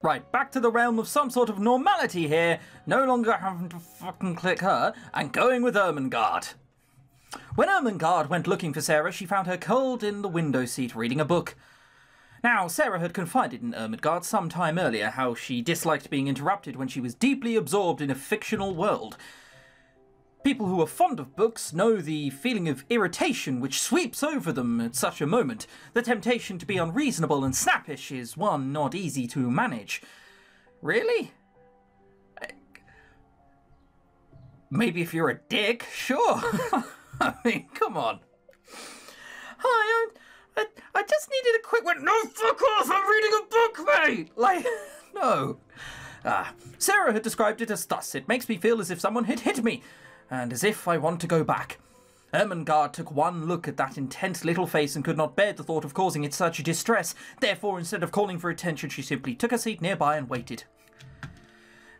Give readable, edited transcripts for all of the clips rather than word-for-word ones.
Right, back to the realm of some sort of normality here, no longer having to fucking click her, and going with Ermengarde. When Ermengarde went looking for Sarah, she found her curled in the window seat reading a book. Now, Sarah had confided in Ermengarde some time earlier how she disliked being interrupted when she was deeply absorbed in a fictional world. People who are fond of books know the feeling of irritation which sweeps over them at such a moment. The temptation to be unreasonable and snappish is one not easy to manage. Really? Maybe if you're a dick, sure. I mean, come on. Hi, I just needed a quick one. No, fuck off, I'm reading a book, mate! Like, no. Sarah had described it as thus. It makes me feel as if someone had hit me, and as if I want to go back. Ermengarde took one look at that intent little face and could not bear the thought of causing it such distress. Therefore, instead of calling for attention, she simply took a seat nearby and waited.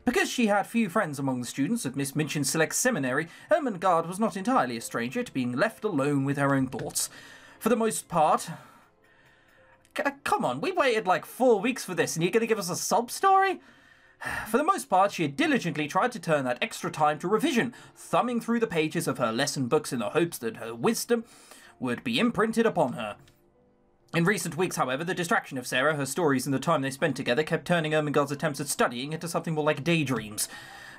Because she had few friends among the students at Miss Minchin's select seminary, Ermengarde was not entirely a stranger to being left alone with her own thoughts. For the most part... Come on, we waited like 4 weeks for this and you're going to give us a sob story? For the most part, she had diligently tried to turn that extra time to revision, thumbing through the pages of her lesson books in the hopes that her wisdom would be imprinted upon her. In recent weeks, however, the distraction of Sarah, her stories and the time they spent together kept turning Ermengarde's attempts at studying into something more like daydreams.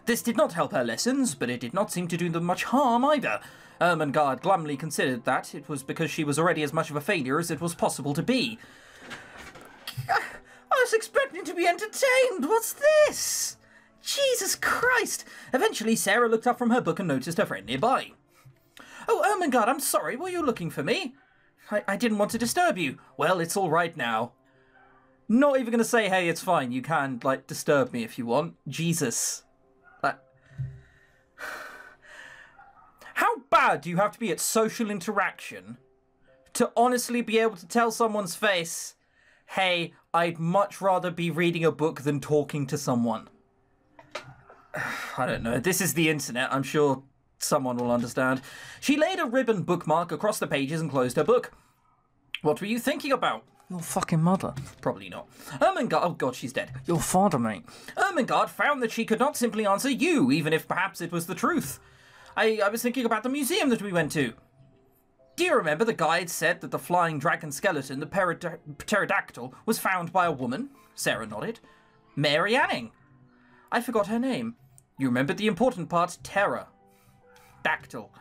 This did not help her lessons, but it did not seem to do them much harm either. Ermengarde glumly considered that it was because she was already as much of a failure as it was possible to be. I was expecting to be entertained. What's this? Jesus Christ! Eventually, Sarah looked up from her book and noticed her friend nearby. Oh, Ermengarde, I'm sorry. Were you looking for me? I didn't want to disturb you. Well, it's all right now. Not even going to say, hey, it's fine. You can, like, disturb me if you want. Jesus. How bad do you have to be at social interaction to honestly be able to tell someone's face, hey, I'd much rather be reading a book than talking to someone? I don't know. This is the internet. I'm sure someone will understand. She laid a ribbon bookmark across the pages and closed her book. What were you thinking about? Your fucking mother. Probably not. Ermengarde... Oh god, she's dead. Your father, mate. Ermengarde found that she could not simply answer you, even if perhaps it was the truth. I was thinking about the museum that we went to. Do you remember the guide said that the flying dragon skeleton, the pterodactyl, was found by a woman? Sarah nodded. Mary Anning. I forgot her name. You remembered the important part, terror. Dactyl.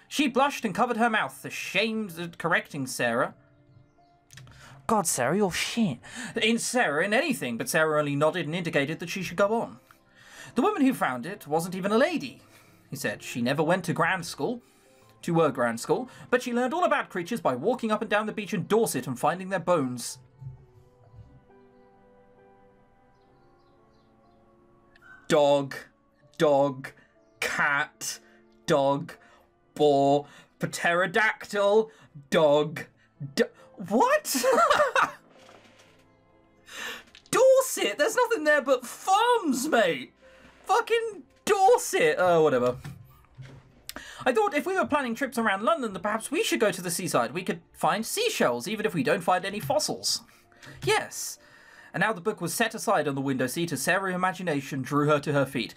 She blushed and covered her mouth, ashamed at correcting Sarah. God, Sarah, you're shit. In anything, but Sarah only nodded and indicated that she should go on. The woman who found it wasn't even a lady, he said. She never went to grand school, but she learned all about creatures by walking up and down the beach in Dorset and finding their bones. Dog, cat, dog, boar, pterodactyl, dog, what? Dorset? There's nothing there but farms, mate. Fucking Dorset. Oh, whatever. I thought if we were planning trips around London, then perhaps we should go to the seaside. We could find seashells, even if we don't find any fossils. Yes. And now the book was set aside on the window seat as Sarah's imagination drew her to her feet.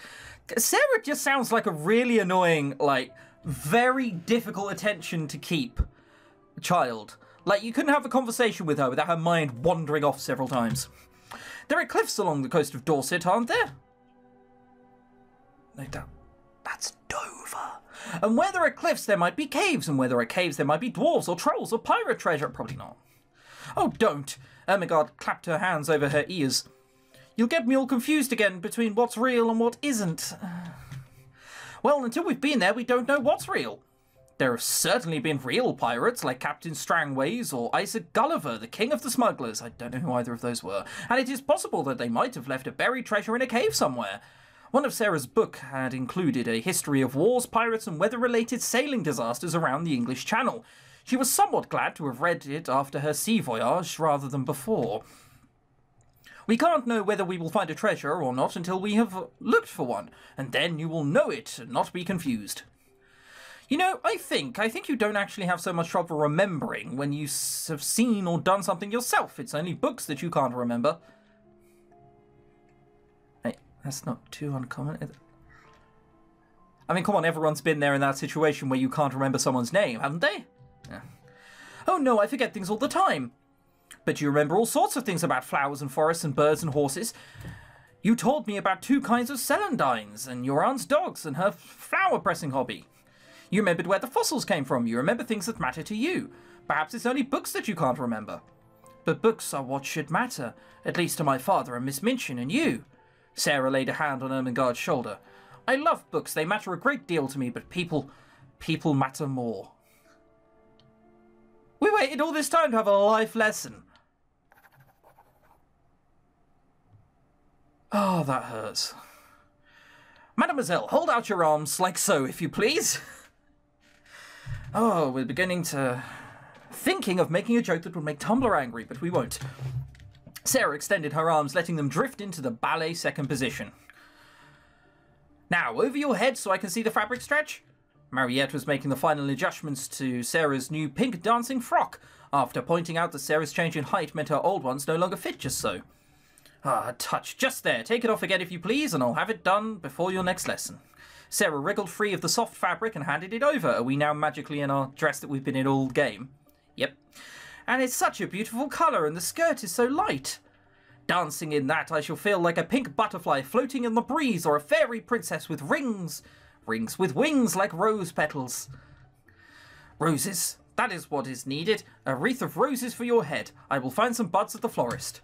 Sarah just sounds like a really annoying, like, very difficult attention to keep child. Like, you couldn't have a conversation with her without her mind wandering off several times. There are cliffs along the coast of Dorset, aren't there? No doubt. That's Dover. And where there are cliffs, there might be caves. And where there are caves, there might be dwarves or trolls or pirate treasure. Probably not. Oh, don't. Ermengarde clapped her hands over her ears. You'll get me all confused again between what's real and what isn't. Well, until we've been there, we don't know what's real. There have certainly been real pirates, like Captain Strangways or Isaac Gulliver, the king of the smugglers. I don't know who either of those were. And it is possible that they might have left a buried treasure in a cave somewhere. One of Sarah's books had included a history of wars, pirates, and weather-related sailing disasters around the English Channel. She was somewhat glad to have read it after her sea voyage rather than before. We can't know whether we will find a treasure or not until we have looked for one, and then you will know it and not be confused. You know, I think you don't actually have so much trouble remembering when you have seen or done something yourself. It's only books that you can't remember. That's not too uncommon. I mean, come on, everyone's been there in that situation where you can't remember someone's name, haven't they? Yeah. Oh no, I forget things all the time. But you remember all sorts of things about flowers and forests and birds and horses. You told me about 2 kinds of celandines and your aunt's dogs and her flower pressing hobby. You remembered where the fossils came from. You remember things that matter to you. Perhaps it's only books that you can't remember. But books are what should matter, at least to my father and Miss Minchin and you. Sarah laid a hand on Ermengarde's shoulder. I love books. They matter a great deal to me, but people matter more. We waited all this time to have a life lesson. Oh, that hurts. Mademoiselle, hold out your arms like so, if you please. Oh, we're beginning to... thinking of making a joke that would make Tumblr angry, but we won't. Sarah extended her arms, letting them drift into the ballet second position. Now, over your head so I can see the fabric stretch. Mariette was making the final adjustments to Sarah's new pink dancing frock, after pointing out that Sarah's change in height meant her old ones no longer fit just so. Ah, a touch, just there. Take it off again if you please, and I'll have it done before your next lesson. Sarah wriggled free of the soft fabric and handed it over. Are we now magically in our dress that we've been in all game? Yep. And it's such a beautiful colour, and the skirt is so light. Dancing in that, I shall feel like a pink butterfly floating in the breeze, or a fairy princess with rings. Rings with wings like rose petals. Roses. That is what is needed. A wreath of roses for your head. I will find some buds at the florist.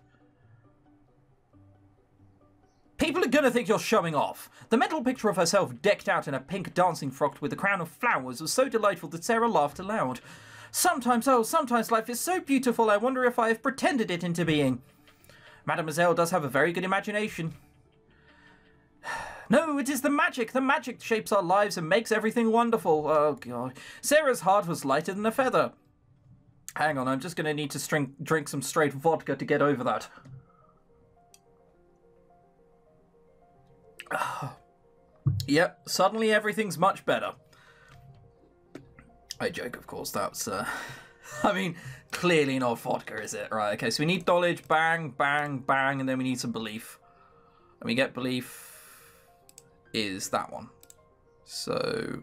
People are gonna think you're showing off. The mental picture of herself decked out in a pink dancing frock with a crown of flowers was so delightful that Sarah laughed aloud. Sometimes, oh, sometimes life is so beautiful, I wonder if I have pretended it into being. Mademoiselle does have a very good imagination. No, it is the magic. The magic shapes our lives and makes everything wonderful. Oh, God. Sarah's heart was lighter than a feather. Hang on, I'm just going to need to drink some straight vodka to get over that. Yep, suddenly everything's much better. I joke, of course, that's, I mean, clearly not vodka, is it? Right, okay, so we need knowledge, bang, bang, bang, and then we need some belief. And we get belief is that one. So,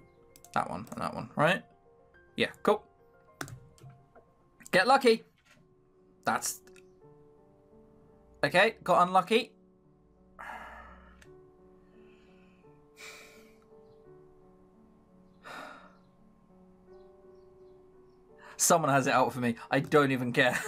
that one and that one, right? Yeah, cool. Get lucky. That's... Okay, got unlucky. Someone has it out for me. I don't even care.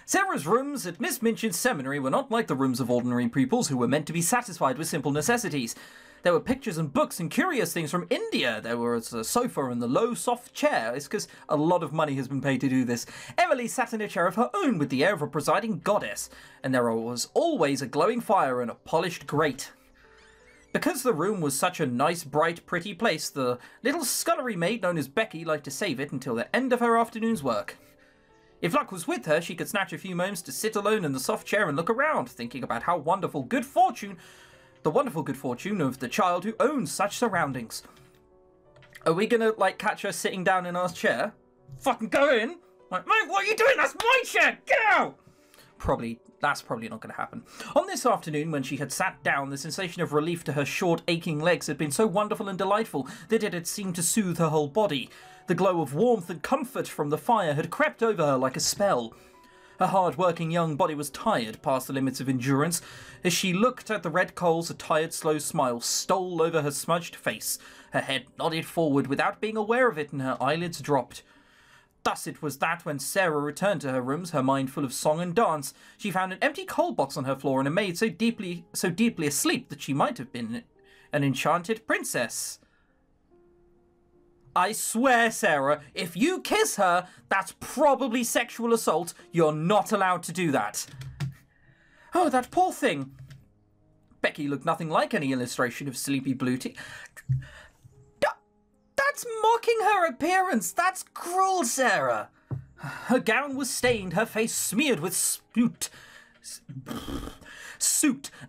Sarah's rooms at Miss Minchin's seminary were not like the rooms of ordinary pupils who were meant to be satisfied with simple necessities. There were pictures and books and curious things from India. There was a sofa and the low, soft chair. It's because a lot of money has been paid to do this. Emily sat in a chair of her own with the air of a presiding goddess. And there was always a glowing fire and a polished grate. Because the room was such a nice, bright, pretty place, the little scullery maid known as Becky liked to save it until the end of her afternoon's work. If luck was with her, she could snatch a few moments to sit alone in the soft chair and look around, thinking about how wonderful good fortune, the wonderful good fortune of the child who owns such surroundings. Are we gonna, like, catch her sitting down in our chair? Fucking go in! Like, mate, what are you doing? That's my chair! Get out! That's probably not going to happen. On this afternoon, when she had sat down, the sensation of relief to her short, aching legs had been so wonderful and delightful that it had seemed to soothe her whole body. The glow of warmth and comfort from the fire had crept over her like a spell. Her hard-working young body was tired past the limits of endurance. As she looked at the red coals, a tired, slow smile stole over her smudged face. Her head nodded forward without being aware of it, and her eyelids dropped. Thus it was that when Sarah returned to her rooms, her mind full of song and dance, she found an empty coal box on her floor and a maid so deeply asleep that she might have been an enchanted princess. I swear, Sarah, if you kiss her, that's probably sexual assault. You're not allowed to do that. Oh, that poor thing. Becky looked nothing like any illustration of Sleepy Bluety. That's mocking her appearance. That's cruel, Sarah. Her gown was stained, her face smeared with soot,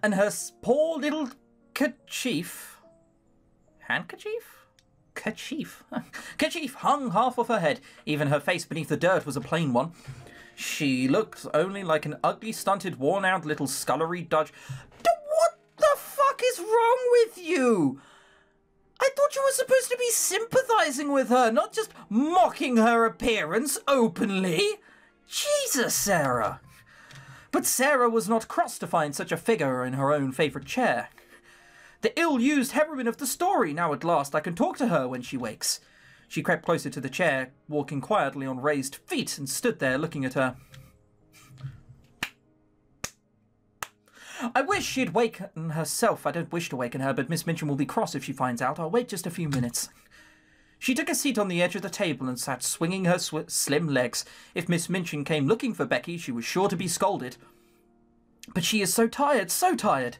and her poor little kerchief... Handkerchief? Kerchief. Kerchief hung half off her head. Even her face beneath the dirt was a plain one. She looked only like an ugly, stunted, worn-out little scullery dodge. Don't is wrong with you? I thought you were supposed to be sympathising with her, not just mocking her appearance openly. Jesus, Sarah. But Sarah was not cross to find such a figure in her own favourite chair. The ill-used heroine of the story, now at last I can talk to her when she wakes. She crept closer to the chair, walking quietly on raised feet, and stood there looking at her. I wish she'd waken herself. I don't wish to waken her, but Miss Minchin will be cross if she finds out. I'll wait just a few minutes. She took a seat on the edge of the table and sat swinging her slim legs. If Miss Minchin came looking for Becky, she was sure to be scolded. But she is so tired, so tired.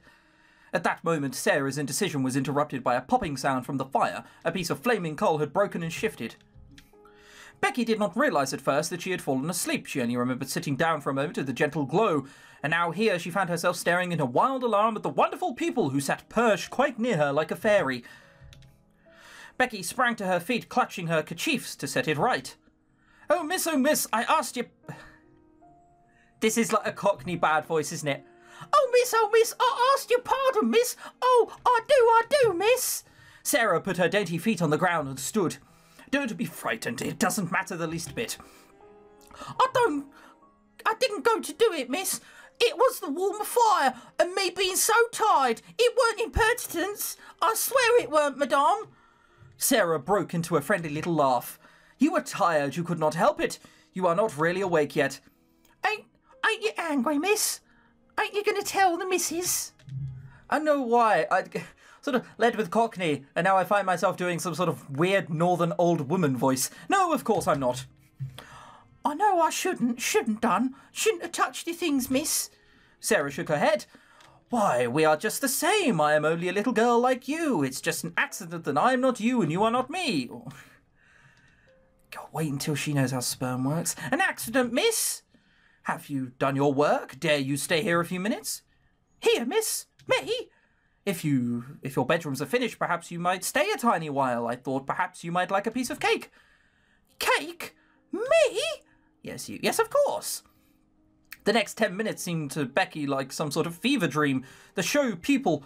At that moment, Sarah's indecision was interrupted by a popping sound from the fire. A piece of flaming coal had broken and shifted. Becky did not realise at first that she had fallen asleep. She only remembered sitting down for a moment at the gentle glow, and now here she found herself staring in wild alarm at the wonderful people who sat perched quite near her like a fairy. Becky sprang to her feet, clutching her kerchiefs to set it right. Oh, miss, I asked you... This is like a Cockney bad voice, isn't it? Oh, miss, I asked your pardon, miss. Oh, I do, miss. Sarah put her dainty feet on the ground and stood. Don't be frightened, it doesn't matter the least bit. I didn't go to do it, miss. It was the warm fire and me being so tired. It weren't impertinence. I swear it weren't, madame. Sarah broke into a friendly little laugh. You were tired, you could not help it. You are not really awake yet. Ain't you angry, miss? Ain't you going to tell the missus? I know why. I sort of led with Cockney, and now I find myself doing some sort of weird northern old woman voice. No, of course I'm not. I know I shouldn't have touched your things, miss. Sarah shook her head. Why, we are just the same. I am only a little girl like you. It's just an accident that I am not you and you are not me. God, wait until she knows how sperm works. An accident, miss? Have you done your work? Dare you stay here a few minutes? Here, miss? Me? If your bedrooms are finished, perhaps you might stay a tiny while. I thought perhaps you might like a piece of cake. Cake? Me? Yes, of course. The next 10 minutes seemed to Becky like some sort of fever dream. The show pupil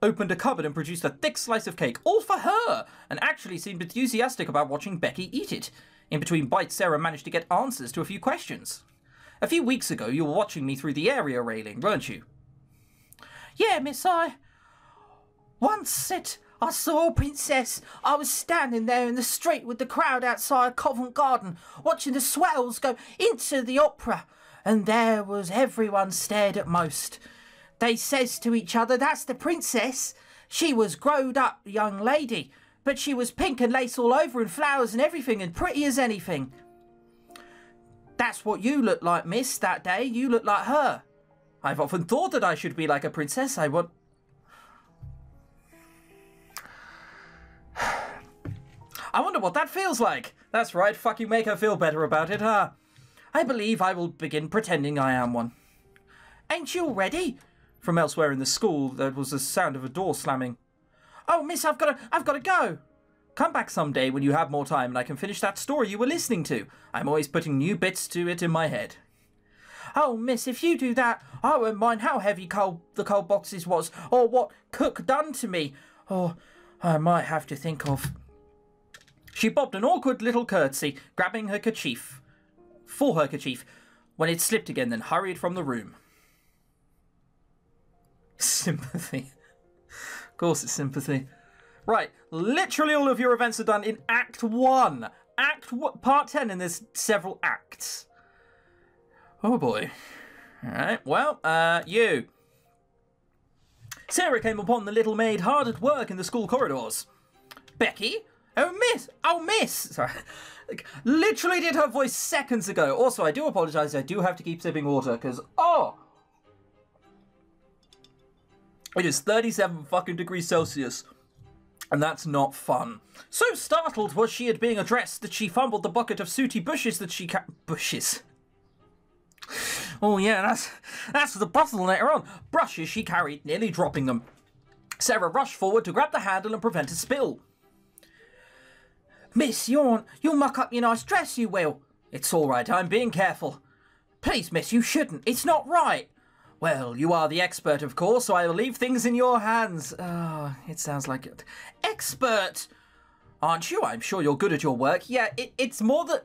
opened a cupboard and produced a thick slice of cake, all for her, and actually seemed enthusiastic about watching Becky eat it. In between bites, Sarah managed to get answers to a few questions. A few weeks ago, you were watching me through the area railing, weren't you? Yeah, miss, once said I saw a princess. I was standing there in the street with the crowd outside Covent Garden, watching the swells go into the opera, and there was everyone stared at most. They says to each other, that's the princess. She was growed up young lady, but she was pink and lace all over and flowers and everything and pretty as anything. That's what you looked like, miss, that day. You looked like her. I've often thought that I should be like a princess. I wonder what that feels like. That's right, fucking make her feel better about it, huh? I believe I will begin pretending I am one. Ain't you ready? From elsewhere in the school, there was the sound of a door slamming. Oh, miss, I've got to go. Come back someday when you have more time and I can finish that story you were listening to. I'm always putting new bits to it in my head. Oh, miss, if you do that, I won't mind how heavy the coal boxes was, or what cook done to me, or I might have to think of... She bobbed an awkward little curtsy, grabbing her kerchief, when it slipped again, then hurried from the room. Sympathy. Of course it's sympathy. Right, literally all of your events are done in Act 1. Part 10, and there's several acts. Oh boy. Alright, well, you. Sarah came upon the little maid hard at work in the school corridors. Becky? Oh, miss! Sorry. Like, literally did her voice seconds ago. Also, I do apologise, I do have to keep sipping water, because, it is 37 fucking degrees Celsius. And that's not fun. So startled was she at being addressed that she fumbled the bucket of sooty bushes that she bushes. Oh yeah, that's the bottle later on. Brushes she carried, nearly dropping them. Sarah rushed forward to grab the handle and prevent a spill. Miss, you'll muck up your nice dress, you will. It's all right, I'm being careful. Please, miss, you shouldn't. It's not right. Well, you are the expert, of course, so I will leave things in your hands. Oh, it sounds like it. Expert! Aren't you? I'm sure you're good at your work. Yeah, it's more that...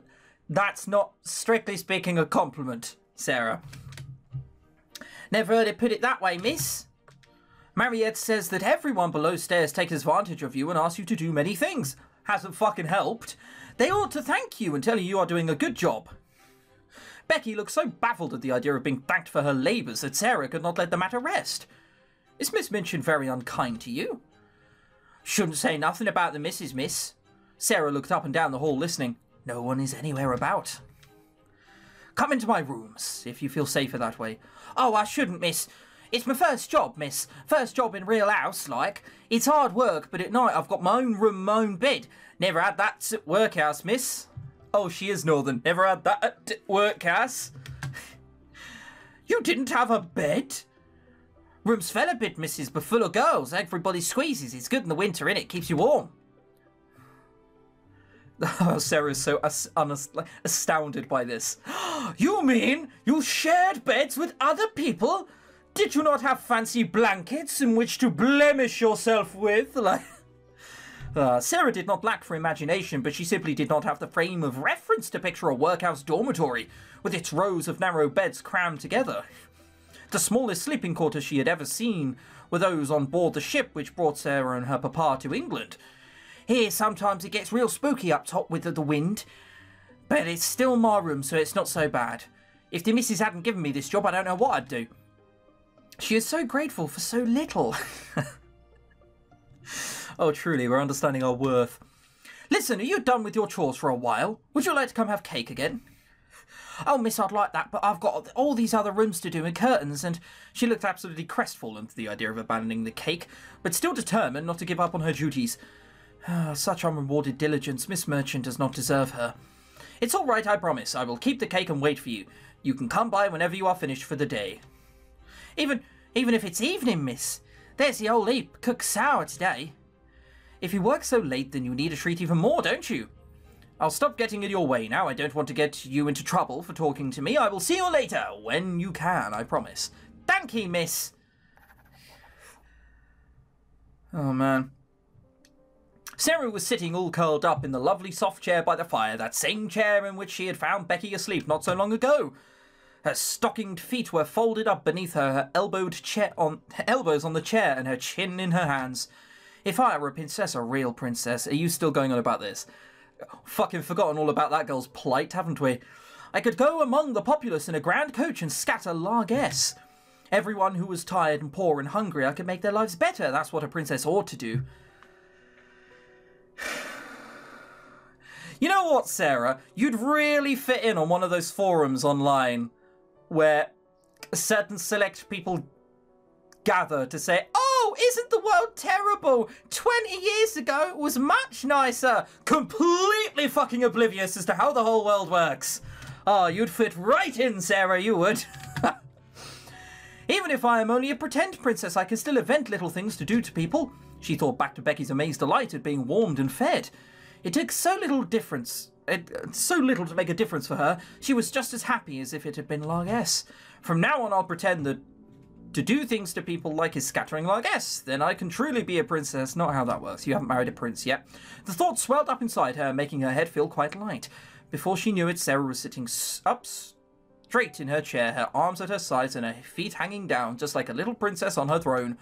That's not, strictly speaking, a compliment, Sarah. Never heard it put it that way, miss. Mariette says that everyone below stairs takes advantage of you and asks you to do many things. Hasn't fucking helped. They ought to thank you and tell you are doing a good job. Becky looks so baffled at the idea of being thanked for her labours that Sarah could not let the matter rest. Is Miss Minchin very unkind to you? Shouldn't say nothing about the missus, miss. Sarah looked up and down the hall listening. No one is anywhere about. Come into my rooms, if you feel safer that way. Oh, I shouldn't, miss. It's my first job, miss. First job in real house, like. It's hard work, but at night I've got my own room, my own bed. Never had that at workhouse, miss. Oh, she is northern. Never had that at workhouse. You didn't have a bed? Room's fell a bit, missus, but full of girls. Everybody squeezes. It's good in the winter, innit? Keeps you warm. Oh, Sarah's so astounded by this. You mean you shared beds with other people? Did you not have fancy blankets in which to blemish yourself with? Like, Sarah did not lack for imagination, but she simply did not have the frame of reference to picture a workhouse dormitory with its rows of narrow beds crammed together. The smallest sleeping quarters she had ever seen were those on board the ship which brought Sarah and her papa to England. Here, sometimes it gets real spooky up top with the wind, but it's still my room, so it's not so bad. If the missus hadn't given me this job, I don't know what I'd do. She is so grateful for so little. Oh, truly, we're understanding our worth. Listen, are you done with your chores for a while? Would you like to come have cake again? Oh, miss, I'd like that, but I've got all these other rooms to do and curtains, and she looked absolutely crestfallen to the idea of abandoning the cake, but still determined not to give up on her duties. Such unrewarded diligence. Miss Merchant does not deserve her. It's all right, I promise. I will keep the cake and wait for you. You can come by whenever you are finished for the day. Even if it's evening, miss. There's the old heap. Cooked sour today. If you work so late, then you need a treat even more, don't you? I'll stop getting in your way now. I don't want to get you into trouble for talking to me. I will see you later, when you can, I promise. Thank you, miss. Oh, man. Sarah was sitting all curled up in the lovely soft chair by the fire, that same chair in which she had found Becky asleep not so long ago. Her stockinged feet were folded up beneath her, elbows on the chair and her chin in her hands. If I were a princess, a real princess, are you still going on about this? Fucking forgotten all about that girl's plight, haven't we? I could go among the populace in a grand coach and scatter largesse. Everyone who was tired and poor and hungry, I could make their lives better. That's what a princess ought to do. You know what, Sarah? You'd really fit in on one of those forums online where certain select people gather to say, oh, isn't the world terrible? 20 years ago it was much nicer. Completely fucking oblivious as to how the whole world works. Oh, you'd fit right in, Sarah, you would. Even if I am only a pretend princess, I can still invent little things to do to people. She thought back to Becky's amazed delight at being warmed and fed. It took so little to make a difference for her. She was just as happy as if it had been largesse. From now on, I'll pretend that to do things to people like is scattering largesse. Then I can truly be a princess. Not how that works. You haven't married a prince yet. The thought swelled up inside her, making her head feel quite light. Before she knew it, Sarah was sitting up straight in her chair, her arms at her sides and her feet hanging down, just like a little princess on her throne.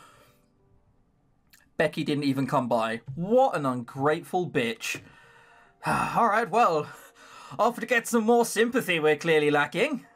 Becky didn't even come by. What an ungrateful bitch. Alright, well, off to get some more sympathy we're clearly lacking.